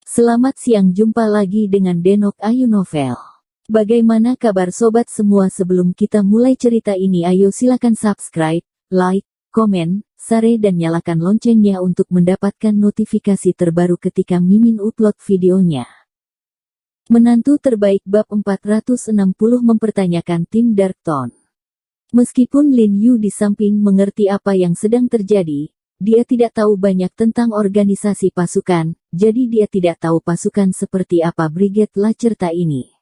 Selamat siang, jumpa lagi dengan Denok Ayu Novel. Bagaimana kabar sobat semua? Sebelum kita mulai cerita ini, ayo silakan subscribe, like, komen, share dan nyalakan loncengnya untuk mendapatkan notifikasi terbaru ketika Mimin upload videonya. Menantu terbaik bab 460 mempertanyakan tim Darkton. Meskipun Lin Yu di samping mengerti apa yang sedang terjadi, dia tidak tahu banyak tentang organisasi pasukan, jadi dia tidak tahu pasukan seperti apa Brigade Lacerta ini.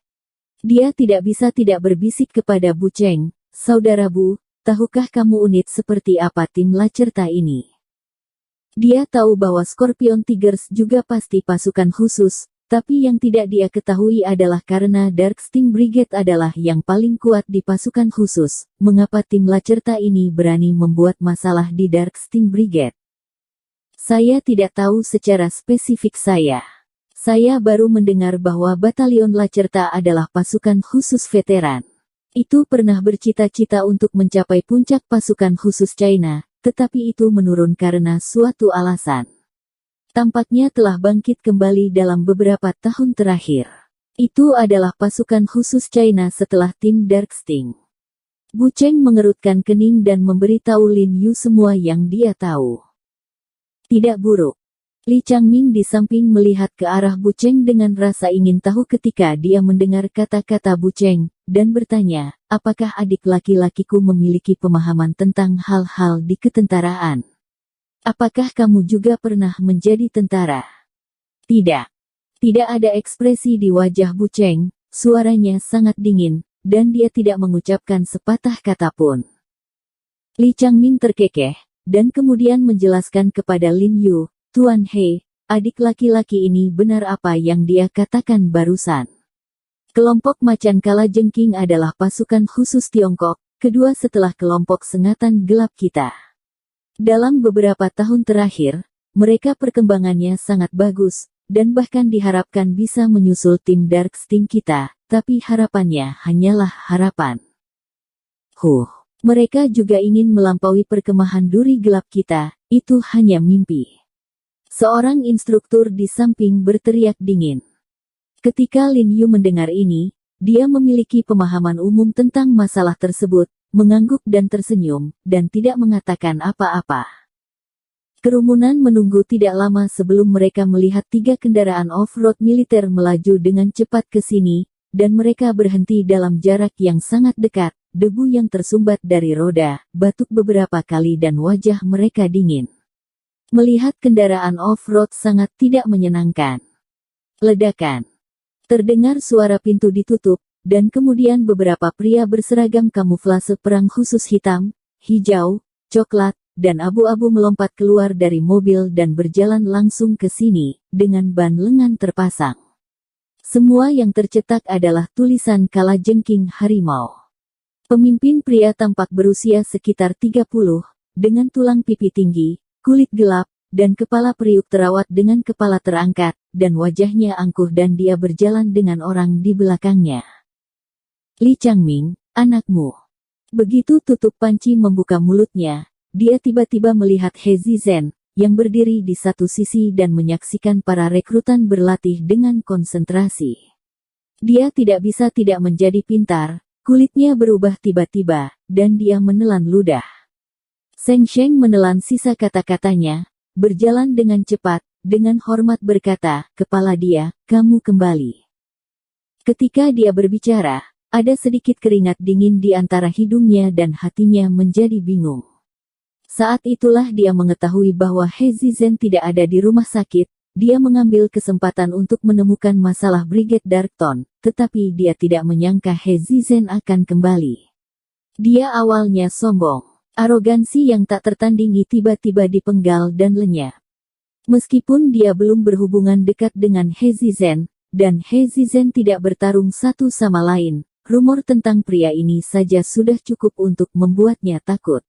Dia tidak bisa tidak berbisik kepada Bu Cheng, "Saudara Bu, tahukah kamu unit seperti apa tim Lacerta ini?" Dia tahu bahwa Scorpion Tigers juga pasti pasukan khusus, tapi yang tidak dia ketahui adalah karena Dark Sting Brigade adalah yang paling kuat di pasukan khusus, mengapa tim Lacerta ini berani membuat masalah di Dark Sting Brigade? Saya tidak tahu secara spesifik. Saya baru mendengar bahwa Batalion Lacerta adalah pasukan khusus veteran. Itu pernah bercita-cita untuk mencapai puncak pasukan khusus China, tetapi itu menurun karena suatu alasan. Tampaknya telah bangkit kembali dalam beberapa tahun terakhir. Itu adalah pasukan khusus China setelah tim Dark Sting. Bu Cheng mengerutkan kening dan memberitahu Lin Yu semua yang dia tahu. Tidak buruk. Li Changming di samping melihat ke arah Bu Cheng dengan rasa ingin tahu ketika dia mendengar kata-kata Bu Cheng, dan bertanya, apakah adik laki-lakiku memiliki pemahaman tentang hal-hal di ketentaraan? Apakah kamu juga pernah menjadi tentara? Tidak. Tidak ada ekspresi di wajah Bu Cheng, suaranya sangat dingin, dan dia tidak mengucapkan sepatah kata pun. Li Changming terkekeh, dan kemudian menjelaskan kepada Lin Yu, "Tuan He, adik laki-laki ini benar apa yang dia katakan barusan. Kelompok Macan Kalajengking adalah pasukan khusus Tiongkok, kedua setelah kelompok Sengatan Gelap kita. Dalam beberapa tahun terakhir, mereka perkembangannya sangat bagus, dan bahkan diharapkan bisa menyusul tim Dark Sting kita, tapi harapannya hanyalah harapan. Mereka juga ingin melampaui perkemahan duri gelap kita, itu hanya mimpi." Seorang instruktur di samping berteriak dingin. Ketika Lin Yu mendengar ini, dia memiliki pemahaman umum tentang masalah tersebut, mengangguk dan tersenyum, dan tidak mengatakan apa-apa. Kerumunan menunggu tidak lama sebelum mereka melihat 3 kendaraan off-road militer melaju dengan cepat ke sini, dan mereka berhenti dalam jarak yang sangat dekat. Debu yang tersumbat dari roda, batuk beberapa kali dan wajah mereka dingin. Melihat kendaraan off-road sangat tidak menyenangkan. Ledakan. Terdengar suara pintu ditutup, dan kemudian beberapa pria berseragam kamuflase perang khusus hitam, hijau, coklat, dan abu-abu melompat keluar dari mobil dan berjalan langsung ke sini, dengan ban lengan terpasang. Semua yang tercetak adalah tulisan Kalajengking Harimau. Pemimpin pria tampak berusia sekitar 30, dengan tulang pipi tinggi, kulit gelap, dan kepala periuk terawat dengan kepala terangkat, dan wajahnya angkuh dan dia berjalan dengan orang di belakangnya. "Li Changming, anakmu." Begitu tutup panci membuka mulutnya, dia tiba-tiba melihat He Zizhen, yang berdiri di satu sisi dan menyaksikan para rekrutan berlatih dengan konsentrasi. Dia tidak bisa tidak menjadi pintar, kulitnya berubah tiba-tiba, dan dia menelan ludah. Seng Sheng menelan sisa kata-katanya, berjalan dengan cepat, dengan hormat berkata, "Kepala dia, kamu kembali." Ketika dia berbicara, ada sedikit keringat dingin di antara hidungnya dan hatinya menjadi bingung. Saat itulah dia mengetahui bahwa He Zizhen tidak ada di rumah sakit. Dia mengambil kesempatan untuk menemukan masalah Brigade Darkton, tetapi dia tidak menyangka He Zizhen akan kembali. Dia awalnya sombong. Arogansi yang tak tertandingi tiba-tiba dipenggal dan lenyap. Meskipun dia belum berhubungan dekat dengan He Zizhen, dan He Zizhen tidak bertarung satu sama lain, rumor tentang pria ini saja sudah cukup untuk membuatnya takut.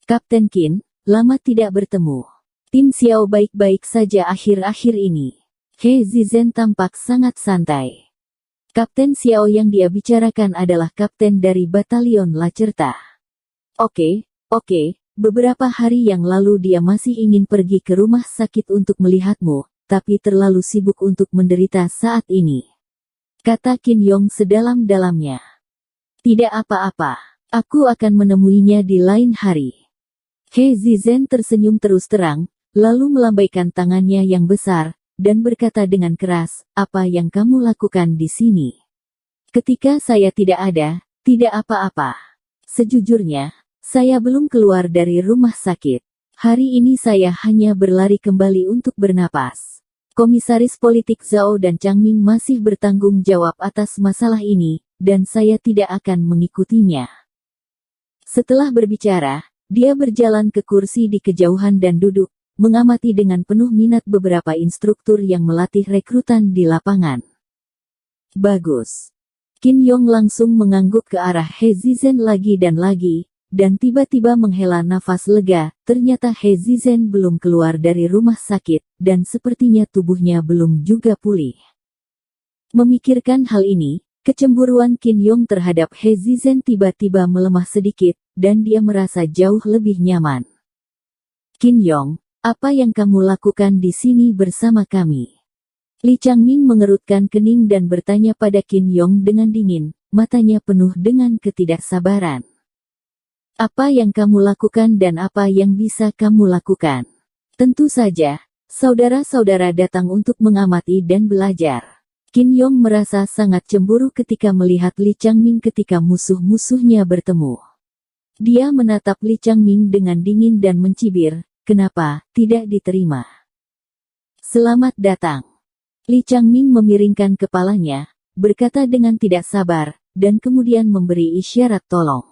"Kapten Qin, lama tidak bertemu. Tim Xiao baik-baik saja akhir-akhir ini." He Zizhen tampak sangat santai. Kapten Xiao yang dia bicarakan adalah kapten dari Batalion Lacerta. Oke, beberapa hari yang lalu dia masih ingin pergi ke rumah sakit untuk melihatmu, tapi terlalu sibuk untuk menderita saat ini. Kata Qin Yong sedalam-dalamnya. Tidak apa-apa, aku akan menemuinya di lain hari. He Zizhen tersenyum terus terang, lalu melambaikan tangannya yang besar, dan berkata dengan keras, apa yang kamu lakukan di sini? Ketika saya tidak ada, tidak apa-apa. Sejujurnya, saya belum keluar dari rumah sakit. Hari ini saya hanya berlari kembali untuk bernapas. Komisaris politik Zhao dan Changming masih bertanggung jawab atas masalah ini, dan saya tidak akan mengikutinya. Setelah berbicara, dia berjalan ke kursi di kejauhan dan duduk, mengamati dengan penuh minat beberapa instruktur yang melatih rekrutan di lapangan. Bagus. Qin Yong langsung mengangguk ke arah He Zizhen lagi, dan tiba-tiba menghela nafas lega. Ternyata He Zizhen belum keluar dari rumah sakit, dan sepertinya tubuhnya belum juga pulih. Memikirkan hal ini, kecemburuan Qin Yong terhadap He Zizhen tiba-tiba melemah sedikit, dan dia merasa jauh lebih nyaman. Qin Yong, apa yang kamu lakukan di sini bersama kami? Li Changming mengerutkan kening dan bertanya pada Qin Yong dengan dingin, matanya penuh dengan ketidaksabaran. Apa yang kamu lakukan dan apa yang bisa kamu lakukan? Tentu saja, saudara-saudara datang untuk mengamati dan belajar. Qin Yong merasa sangat cemburu ketika melihat Li Changming ketika musuh-musuhnya bertemu. Dia menatap Li Changming dengan dingin dan mencibir, kenapa tidak diterima? Selamat datang. Li Changming memiringkan kepalanya, berkata dengan tidak sabar, dan kemudian memberi isyarat tolong.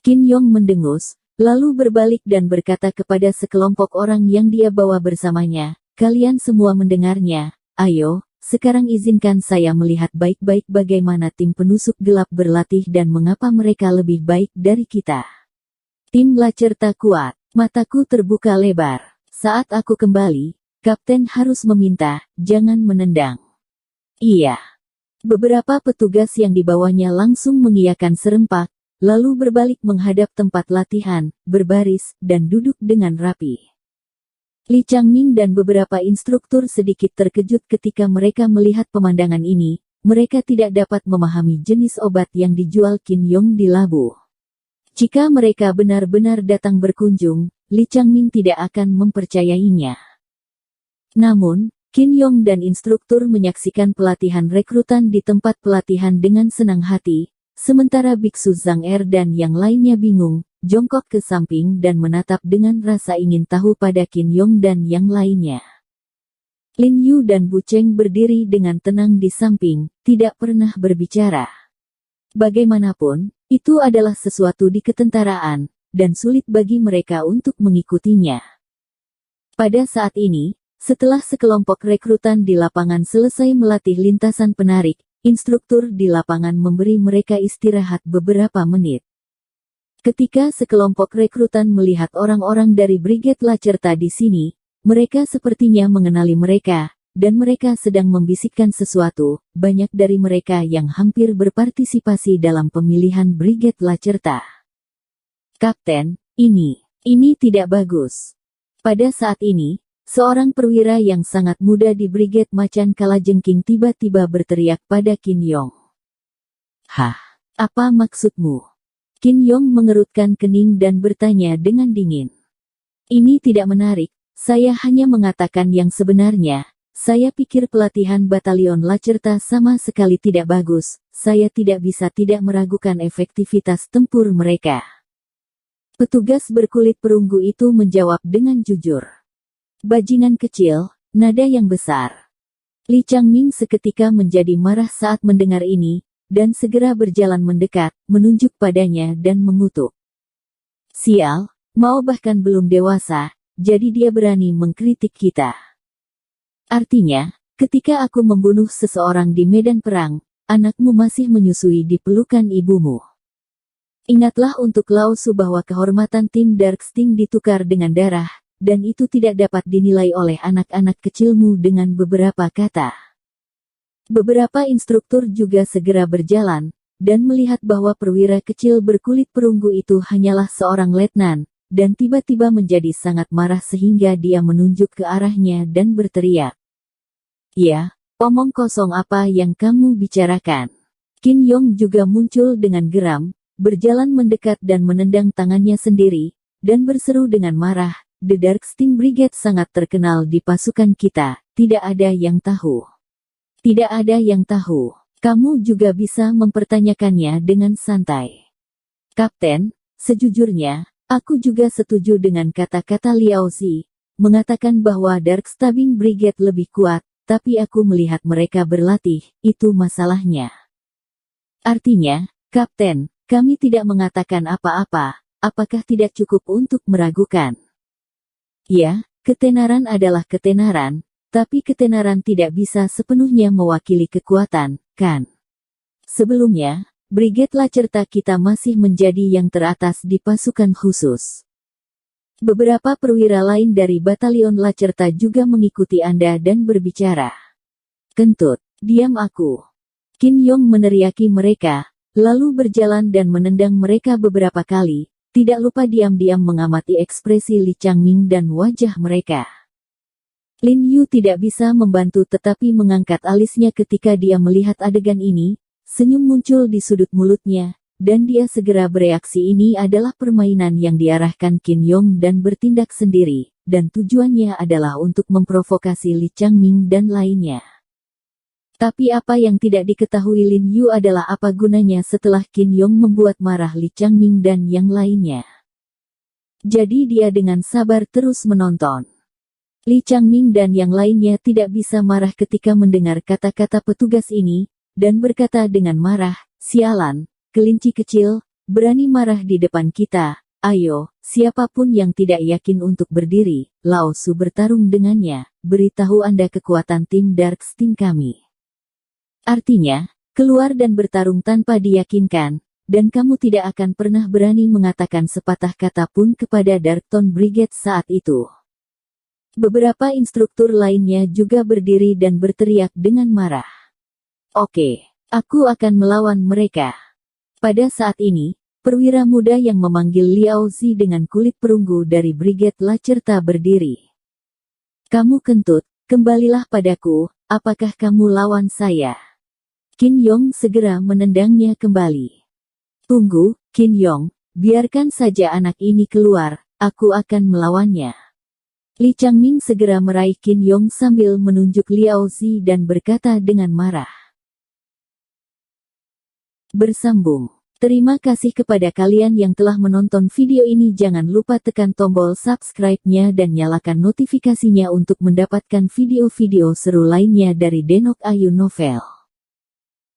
Qin Yong mendengus, lalu berbalik dan berkata kepada sekelompok orang yang dia bawa bersamanya, kalian semua mendengarnya, ayo, sekarang izinkan saya melihat baik-baik bagaimana tim penusuk gelap berlatih dan mengapa mereka lebih baik dari kita. Tim Lacerta kuat, mataku terbuka lebar. Saat aku kembali, Kapten harus meminta, jangan menendang. Iya. Beberapa petugas yang dibawanya langsung mengiyakan serempak, lalu berbalik menghadap tempat latihan, berbaris, dan duduk dengan rapi. Li Changming dan beberapa instruktur sedikit terkejut ketika mereka melihat pemandangan ini. Mereka tidak dapat memahami jenis obat yang dijual Qin Yong di labu. Jika mereka benar-benar datang berkunjung, Li Changming tidak akan mempercayainya. Namun, Qin Yong dan instruktur menyaksikan pelatihan rekrutan di tempat pelatihan dengan senang hati, sementara Biksu Zhang Er dan yang lainnya bingung, jongkok ke samping dan menatap dengan rasa ingin tahu pada Qin Yong dan yang lainnya. Lin Yu dan Bu Cheng berdiri dengan tenang di samping, tidak pernah berbicara. Bagaimanapun, itu adalah sesuatu di ketentaraan, dan sulit bagi mereka untuk mengikutinya. Pada saat ini, setelah sekelompok rekrutan di lapangan selesai melatih lintasan penarik, instruktur di lapangan memberi mereka istirahat beberapa menit. Ketika sekelompok rekrutan melihat orang-orang dari Brigade Lacerta di sini, mereka sepertinya mengenali mereka, dan mereka sedang membisikkan sesuatu. Banyak dari mereka yang hampir berpartisipasi dalam pemilihan Brigade Lacerta. Kapten, ini tidak bagus. Pada saat ini, seorang perwira yang sangat muda di Brigade Macan Kalajengking tiba-tiba berteriak pada Qin Yong. Hah, apa maksudmu? Qin Yong mengerutkan kening dan bertanya dengan dingin. Ini tidak menarik, saya hanya mengatakan yang sebenarnya. Saya pikir pelatihan batalion Lacerta sama sekali tidak bagus, saya tidak bisa tidak meragukan efektivitas tempur mereka. Petugas berkulit perunggu itu menjawab dengan jujur. Bajingan kecil, nada yang besar. Li Changming seketika menjadi marah saat mendengar ini, dan segera berjalan mendekat, menunjuk padanya dan mengutuk. Sial, mau bahkan belum dewasa, jadi dia berani mengkritik kita. Artinya, ketika aku membunuh seseorang di medan perang, anakmu masih menyusui di pelukan ibumu. Ingatlah untuk Lao Su bahwa kehormatan tim Dark Sting ditukar dengan darah, dan itu tidak dapat dinilai oleh anak-anak kecilmu dengan beberapa kata. Beberapa instruktur juga segera berjalan, dan melihat bahwa perwira kecil berkulit perunggu itu hanyalah seorang letnan, dan tiba-tiba menjadi sangat marah sehingga dia menunjuk ke arahnya dan berteriak. "Ya, omong kosong apa yang kamu bicarakan?" Qin Yong juga muncul dengan geram, berjalan mendekat dan menendang tangannya sendiri, dan berseru dengan marah, "The Dark Sting Brigade sangat terkenal di pasukan kita, tidak ada yang tahu. Tidak ada yang tahu. Kamu juga bisa mempertanyakannya dengan santai." "Kapten, sejujurnya, aku juga setuju dengan kata-kata Liao Zi, mengatakan bahwa Dark Stabbing Brigade lebih kuat, tapi aku melihat mereka berlatih, itu masalahnya. Artinya, Kapten, kami tidak mengatakan apa-apa, apakah tidak cukup untuk meragukan?" "Ya, ketenaran adalah ketenaran, tapi ketenaran tidak bisa sepenuhnya mewakili kekuatan, kan? Sebelumnya, Brigade Lacerta kita masih menjadi yang teratas di pasukan khusus. Beberapa perwira lain dari Batalion Lacerta juga mengikuti Anda dan berbicara." "Kentut, diam aku." Qin Yong meneriaki mereka, lalu berjalan dan menendang mereka beberapa kali, tidak lupa diam-diam mengamati ekspresi Li Changming dan wajah mereka. Lin Yu tidak bisa membantu tetapi mengangkat alisnya ketika dia melihat adegan ini, senyum muncul di sudut mulutnya, dan dia segera bereaksi. Ini adalah permainan yang diarahkan Qin Yong dan bertindak sendiri, dan tujuannya adalah untuk memprovokasi Li Changming dan lainnya. Tapi apa yang tidak diketahui Lin Yu adalah apa gunanya setelah Qin Yong membuat marah Li Changming dan yang lainnya. Jadi dia dengan sabar terus menonton. Li Changming dan yang lainnya tidak bisa marah ketika mendengar kata-kata petugas ini, dan berkata dengan marah, "Sialan, kelinci kecil, berani marah di depan kita, ayo, siapapun yang tidak yakin untuk berdiri, Lao Su bertarung dengannya, beritahu Anda kekuatan tim Dark Sting kami. Artinya, keluar dan bertarung tanpa diyakinkan, dan kamu tidak akan pernah berani mengatakan sepatah kata pun kepada Darkton Brigade saat itu." Beberapa instruktur lainnya juga berdiri dan berteriak dengan marah. "Oke, aku akan melawan mereka." Pada saat ini, perwira muda yang memanggil Liao Zi dengan kulit perunggu dari Brigade Lacerta berdiri. "Kamu kentut, kembalilah padaku, apakah kamu lawan saya?" Qin Yong segera menendangnya kembali. "Tunggu, Qin Yong, biarkan saja anak ini keluar, aku akan melawannya." Li Changming segera meraih Qin Yong sambil menunjuk Liao Zi dan berkata dengan marah. Bersambung. Terima kasih kepada kalian yang telah menonton video ini. Jangan lupa tekan tombol subscribe-nya dan nyalakan notifikasinya untuk mendapatkan video-video seru lainnya dari Denok Ayu Novel.